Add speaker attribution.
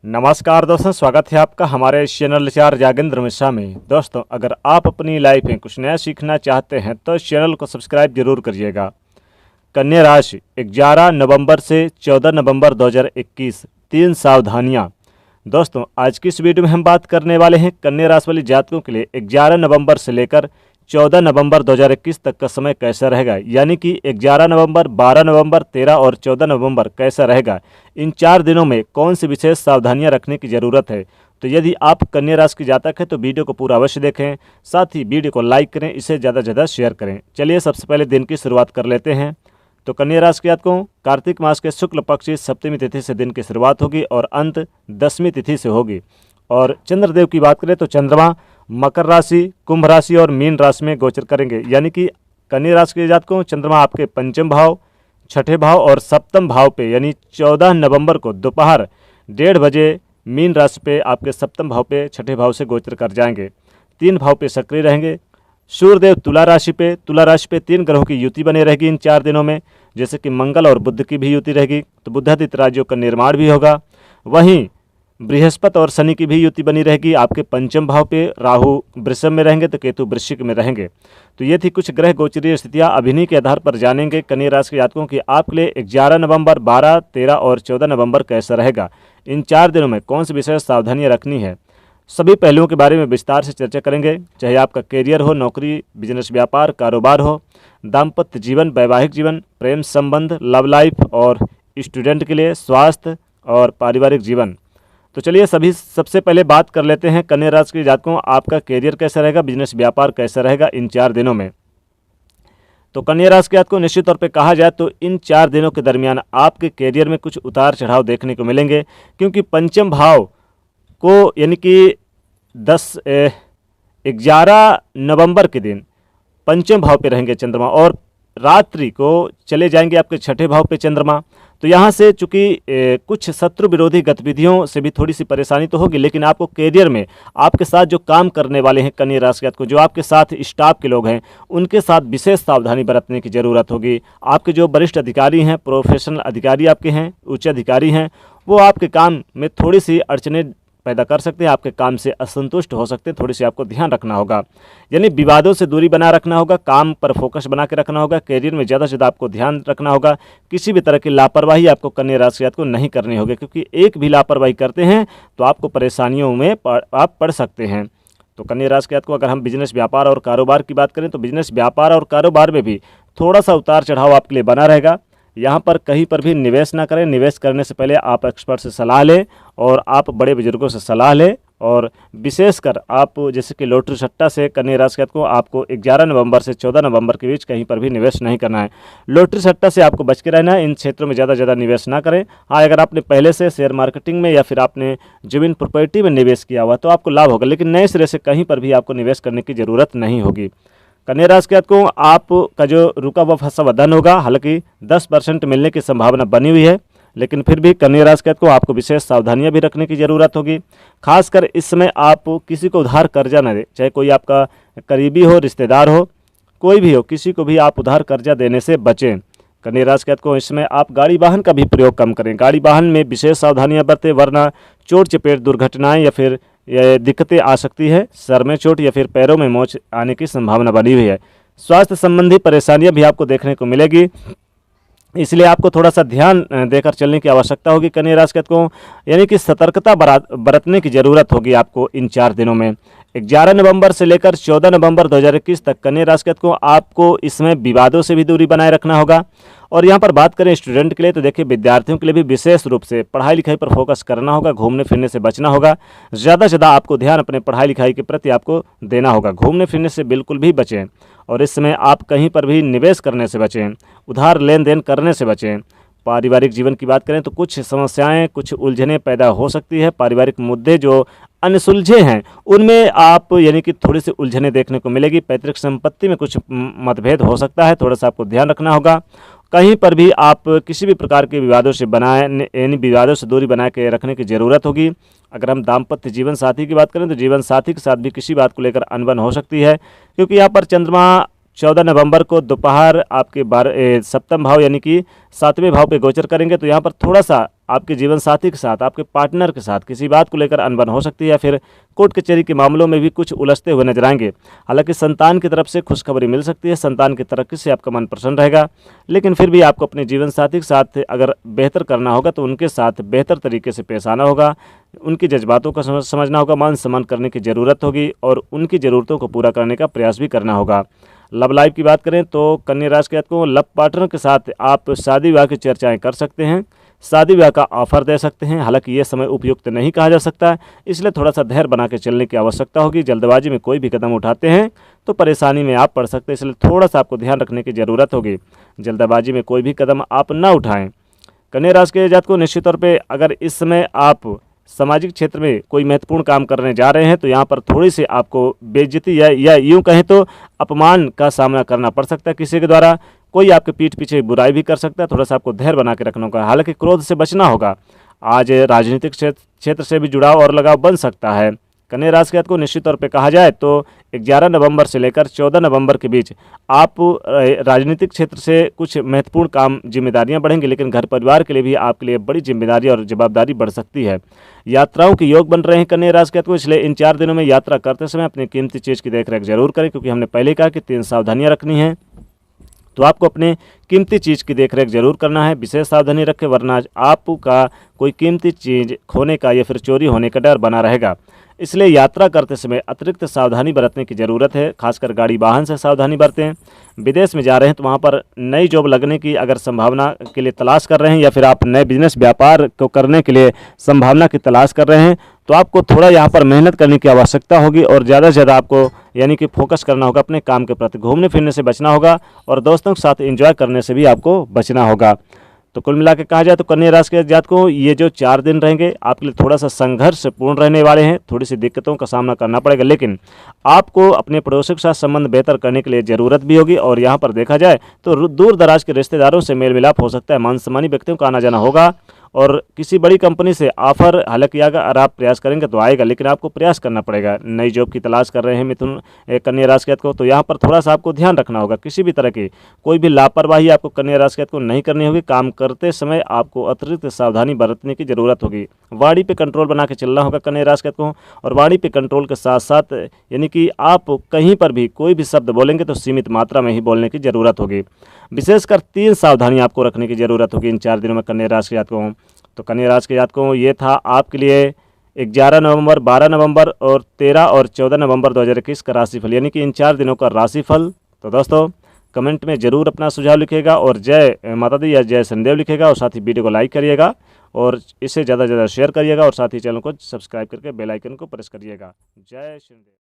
Speaker 1: नमस्कार दोस्तों, स्वागत है आपका हमारे इस चैनल चार जागेंद्र मिश्रा में। दोस्तों, अगर आप अपनी लाइफ में कुछ नया सीखना चाहते हैं तो इस चैनल को सब्सक्राइब जरूर करिएगा। कन्या राशि 11 नवंबर से 14 नवंबर 2021, 3 सावधानियां। दोस्तों, आज की इस वीडियो में हम बात करने वाले हैं कन्या राशि वाले जातकों के लिए 11 नवंबर से लेकर 14 नवंबर 2021 तक का समय कैसा रहेगा, यानी कि 11 नवंबर, 12 नवंबर, 13 और 14 नवंबर कैसा रहेगा। इन 4 दिनों में कौन सी विशेष सावधानियां रखने की ज़रूरत है। तो यदि आप कन्या राशि के जातक हैं तो वीडियो को पूरा अवश्य देखें, साथ ही वीडियो को लाइक करें, इसे ज़्यादा से ज़्यादा शेयर करें। चलिए सबसे पहले दिन की शुरुआत कर लेते हैं। तो कन्या राशि के जातकों, कार्तिक मास के शुक्ल पक्ष की सप्तमी तिथि से दिन की शुरुआत होगी और अंत 10वीं तिथि से होगी। और चंद्रदेव की बात करें तो चंद्रमा मकर राशि, कुंभ राशि और मीन राशि में गोचर करेंगे, यानी कि कन्या राशि के जातकों चंद्रमा आपके पंचम भाव, छठे भाव और सप्तम भाव पे, यानी 14 नवंबर को दोपहर 1:30 बजे मीन राशि पे आपके सप्तम भाव पे छठे भाव से गोचर कर जाएंगे। 3 भाव पे सक्रिय रहेंगे। सूर्यदेव तुला राशि पे 3 ग्रहों की युति बने रहेगी इन 4 दिनों में, जैसे कि मंगल और बुध की भी युति रहेगी, तो बुधादित्य राज्यों का निर्माण भी होगा। वहीं बृहस्पति और शनि की भी युति बनी रहेगी। आपके पंचम भाव पे राहु वृषभ में रहेंगे तो केतु वृश्चिक में रहेंगे। तो ये थी कुछ ग्रह गोचरीय स्थितियां। अभिनय के आधार पर जानेंगे कन्या राशि के जातकों की आपके लिए 11 नवंबर, 12, 13 और 14 नवंबर कैसा रहेगा। इन 4 दिनों में कौन सी विशेष सावधानियां रखनी है, सभी पहलुओं के बारे में विस्तार से चर्चा करेंगे। चाहे आपका कैरियर हो, नौकरी, बिजनेस, व्यापार, कारोबार हो, दाम्पत्य जीवन, वैवाहिक जीवन, प्रेम संबंध, लव लाइफ और स्टूडेंट के लिए स्वास्थ्य और पारिवारिक जीवन। तो चलिए सबसे पहले बात कर लेते हैं कन्या राशि के जातकों, आपका कैरियर कैसा रहेगा, बिजनेस व्यापार कैसा रहेगा इन 4 दिनों में। तो कन्या राशि के जातकों, निश्चित तौर पे कहा जाए तो इन 4 दिनों के दरमियान आपके कैरियर में कुछ उतार चढ़ाव देखने को मिलेंगे, क्योंकि पंचम भाव को, यानी कि 11 नवंबर के दिन पंचम भाव पे रहेंगे चंद्रमा और रात्रि को चले जाएंगे आपके छठे भाव पे चंद्रमा। तो यहाँ से चूंकि कुछ शत्रु विरोधी गतिविधियों से भी थोड़ी सी परेशानी तो होगी, लेकिन आपको कैरियर में आपके साथ जो काम करने वाले हैं कन्या राशि के जातकों, जो आपके साथ स्टाफ के लोग हैं, उनके साथ विशेष सावधानी बरतने की ज़रूरत होगी। आपके जो वरिष्ठ अधिकारी हैं, प्रोफेशनल अधिकारी आपके हैं, उच्च अधिकारी हैं, वो आपके काम में थोड़ी सी अड़चने पैदा कर सकते हैं, आपके काम से असंतुष्ट हो सकते हैं। थोड़ी सी आपको ध्यान रखना होगा, यानी विवादों से दूरी बना रखना होगा, काम पर फोकस बना के रखना होगा। कैरियर में ज़्यादा से ज़्यादा आपको ध्यान रखना होगा। किसी भी तरह की लापरवाही आपको कन्या राशि के जातकों को नहीं करनी होगी, क्योंकि एक भी लापरवाही करते हैं तो आपको परेशानियों में आप पड़ सकते हैं। तो कन्या राशि के जातकों, अगर हम बिजनेस व्यापार और कारोबार की बात करें तो बिजनेस व्यापार और कारोबार में भी थोड़ा सा उतार चढ़ाव आपके लिए बना रहेगा। यहाँ पर कहीं पर भी निवेश ना करें। निवेश करने से पहले आप एक्सपर्ट से सलाह लें और आप बड़े बुजुर्गों से सलाह लें। और विशेषकर आप जैसे कि लॉटरी सट्टा से कन्या राशि को आपको 11 नवंबर से 14 नवंबर के बीच कहीं पर भी निवेश नहीं करना है। लॉटरी सट्टा से आपको बच के रहना है। इन क्षेत्रों में ज़्यादा निवेश ना करें। हाँ, अगर आपने पहले से शेयर मार्केटिंग में या फिर आपने जमीन प्रॉपर्टी में निवेश किया हुआ तो आपको लाभ होगा, लेकिन नए सिरे से कहीं पर भी आपको निवेश करने की ज़रूरत नहीं होगी। कन्या राशि के जातकों, आपका जो रुका हुआ फंसा हुआ धन होगा, हालांकि 10% मिलने की संभावना बनी हुई है, लेकिन फिर भी कन्या राशि के जातकों आपको विशेष सावधानियां भी रखने की ज़रूरत होगी। खासकर इस समय आप किसी को उधार कर्जा न दें, चाहे कोई आपका करीबी हो, रिश्तेदार हो, कोई भी हो, किसी को भी आप उधार कर्जा देने से बचें। कन्या राशि के जातकों, इसमें आप गाड़ी वाहन का भी प्रयोग कम करें। गाड़ी वाहन में विशेष सावधानियाँ बरतें, वरना चोट चपेट दुर्घटनाएँ या फिर ये दिक्कतें आ सकती है। सर में चोट या फिर पैरों में मोच आने की संभावना बनी हुई है। स्वास्थ्य संबंधी परेशानियां भी आपको देखने को मिलेगी, इसलिए आपको थोड़ा सा ध्यान देकर चलने की आवश्यकता होगी कन्या राशि के जातकों, यानी कि सतर्कता बरतने की ज़रूरत होगी आपको इन 4 दिनों में। 11 नवंबर से लेकर 14 नवंबर 2021 तक कन्या राशि के जातकों आपको इसमें विवादों से भी दूरी बनाए रखना होगा। और यहाँ पर बात करें स्टूडेंट के लिए तो देखिए, विद्यार्थियों के लिए भी विशेष रूप से पढ़ाई लिखाई पर फोकस करना होगा। घूमने फिरने से बचना होगा। ज़्यादा से ज़्यादा आपको ध्यान अपने पढ़ाई लिखाई के प्रति आपको देना होगा। घूमने फिरने से बिल्कुल भी बचें और इस समय आप कहीं पर भी निवेश करने से बचें, उधार लेन देन करने से बचें। पारिवारिक जीवन की बात करें तो कुछ समस्याएं, कुछ उलझनें पैदा हो सकती है। पारिवारिक मुद्दे जो अनसुलझे हैं उनमें आप, यानी कि थोड़ी सी उलझनें देखने को मिलेगी। पैतृक संपत्ति में कुछ मतभेद हो सकता है, थोड़ा सा आपको ध्यान रखना होगा। कहीं पर भी आप किसी भी प्रकार के विवादों से यानी विवादों से दूरी बना के रखने की ज़रूरत होगी। अगर हम दाम्पत्य जीवन साथी की बात करें तो जीवन साथी के साथ भी किसी बात को लेकर अनबन हो सकती है, क्योंकि यहाँ पर चंद्रमा 14 नवंबर को दोपहर आपके सप्तम भाव यानी कि 7वें भाव पे गोचर करेंगे, तो यहाँ पर थोड़ा सा आपके जीवन साथी के साथ, आपके पार्टनर के साथ किसी बात को लेकर अनबन हो सकती है या फिर कोर्ट कचहरी के मामलों में भी कुछ उलझते हुए नजर आएंगे। हालांकि संतान की तरफ से खुशखबरी मिल सकती है, संतान की तरक्की से आपका मन प्रसन्न रहेगा, लेकिन फिर भी आपको अपने जीवन साथी के साथ अगर बेहतर करना होगा तो उनके साथ बेहतर तरीके से पेश आना होगा, उनकी जज्बातों को समझना होगा, मान सम्मान करने की ज़रूरत होगी और उनकी ज़रूरतों को पूरा करने का प्रयास भी करना होगा। लव लाइफ की बात करें तो कन्या राशि के जातकों, लव पार्टनर के साथ आप शादी विवाह की चर्चाएं कर सकते हैं, शादी विवाह का ऑफर दे सकते हैं। हालांकि ये समय उपयुक्त नहीं कहा जा सकता, इसलिए थोड़ा सा धैर्य बना के चलने की आवश्यकता होगी। जल्दबाजी में कोई भी कदम उठाते हैं तो परेशानी में आप पड़ सकते हैं, इसलिए थोड़ा सा आपको ध्यान रखने की ज़रूरत होगी। जल्दबाजी में कोई भी कदम आप ना उठाएं। कन्या राशि के जातकों, निश्चित तौर पे अगर इस समय आप सामाजिक क्षेत्र में कोई महत्वपूर्ण काम करने जा रहे हैं तो यहाँ पर थोड़ी सी आपको बेइज्जती या यूँ कहें तो अपमान का सामना करना पड़ सकता है किसी के द्वारा। कोई आपके पीठ पीछे बुराई भी कर सकता है, थोड़ा सा आपको धैर्य बना के रखना होगा। हालांकि क्रोध से बचना होगा। आज राजनीतिक क्षेत्र से भी जुड़ाव और लगाव बन सकता है। कन्या राशि के जातकों को निश्चित तौर पे कहा जाए तो 11 नवंबर से लेकर 14 नवंबर के बीच आप राजनीतिक क्षेत्र से कुछ महत्वपूर्ण काम जिम्मेदारियां बढ़ेंगी, लेकिन घर परिवार के लिए भी आपके लिए बड़ी जिम्मेदारी और जवाबदारी बढ़ सकती है। यात्राओं के योग बन रहे हैं कन्या राशि के जातकों को, इसलिए इन 4 दिनों में यात्रा करते समय अपनी कीमती चीज़ की देखरेख जरूर करें, क्योंकि हमने पहले कहा कि 3 सावधानियाँ रखनी हैं। तो आपको अपने कीमती चीज़ की देखरेख जरूर करना है, विशेष सावधानी रखें, वरना आपका कोई कीमती चीज़ खोने का या फिर चोरी होने का डर बना रहेगा। इसलिए यात्रा करते समय अतिरिक्त सावधानी बरतने की ज़रूरत है, खासकर गाड़ी वाहन से सावधानी बरतें। विदेश में जा रहे हैं तो वहाँ पर नई जॉब लगने की अगर संभावना के लिए तलाश कर रहे हैं या फिर आप नए बिजनेस व्यापार को करने के लिए संभावना की तलाश कर रहे हैं तो आपको थोड़ा यहाँ पर मेहनत करने की आवश्यकता होगी और ज़्यादा से ज़्यादा आपको यानी कि फोकस करना होगा अपने काम के प्रति। घूमने फिरने से बचना होगा और दोस्तों के साथ एंजॉय करने से भी आपको बचना होगा। तो कुल मिला के कहा जाए तो कन्या राशि के जातकों ये जो 4 दिन रहेंगे आपके लिए थोड़ा सा संघर्षपूर्ण रहने वाले हैं, थोड़ी सी दिक्कतों का सामना करना पड़ेगा, लेकिन आपको अपने पड़ोसी के साथ संबंध बेहतर करने के लिए ज़रूरत भी होगी। और यहाँ पर देखा जाए तो दूर दराज के रिश्तेदारों से मेल मिलाप हो सकता है, मान सम्मानी व्यक्तियों का आना जाना होगा और किसी बड़ी कंपनी से ऑफर हालांकि अगर आप प्रयास करेंगे तो आएगा, लेकिन आपको प्रयास करना पड़ेगा। नई जॉब की तलाश कर रहे हैं मिथुन कन्या राशि को, तो यहाँ पर थोड़ा सा आपको ध्यान रखना होगा। किसी भी तरह की कोई भी लापरवाही आपको कन्या राशि को नहीं करनी होगी। काम करते समय आपको अतिरिक्त सावधानी बरतने की जरूरत होगी। वाणी पे कंट्रोल बना के चलना होगा कन्या राशि को, और वाणी पे कंट्रोल के साथ साथ यानी कि आप कहीं पर भी कोई भी शब्द बोलेंगे तो सीमित मात्रा में ही बोलने की जरूरत होगी। विशेषकर 3 सावधानी आपको रखने की जरूरत होगी इन 4 दिनों में कन्या राशि के जातकों। तो कन्या राशि के जातकों ये था आपके लिए 11 नवंबर, 12 नवंबर और 13 और 14 नवंबर 2021 का राशिफल, यानी कि इन 4 दिनों का राशिफल। तो दोस्तों कमेंट में ज़रूर अपना सुझाव लिखिएगा और जय माता दी या जय शनिदेव लिखिएगा, और साथ ही वीडियो को लाइक करिएगा और इसे ज़्यादा से ज़्यादा शेयर करिएगा और साथ ही चैनल को सब्सक्राइब करके बेल आइकन को प्रेस करिएगा। जय शनिदेव।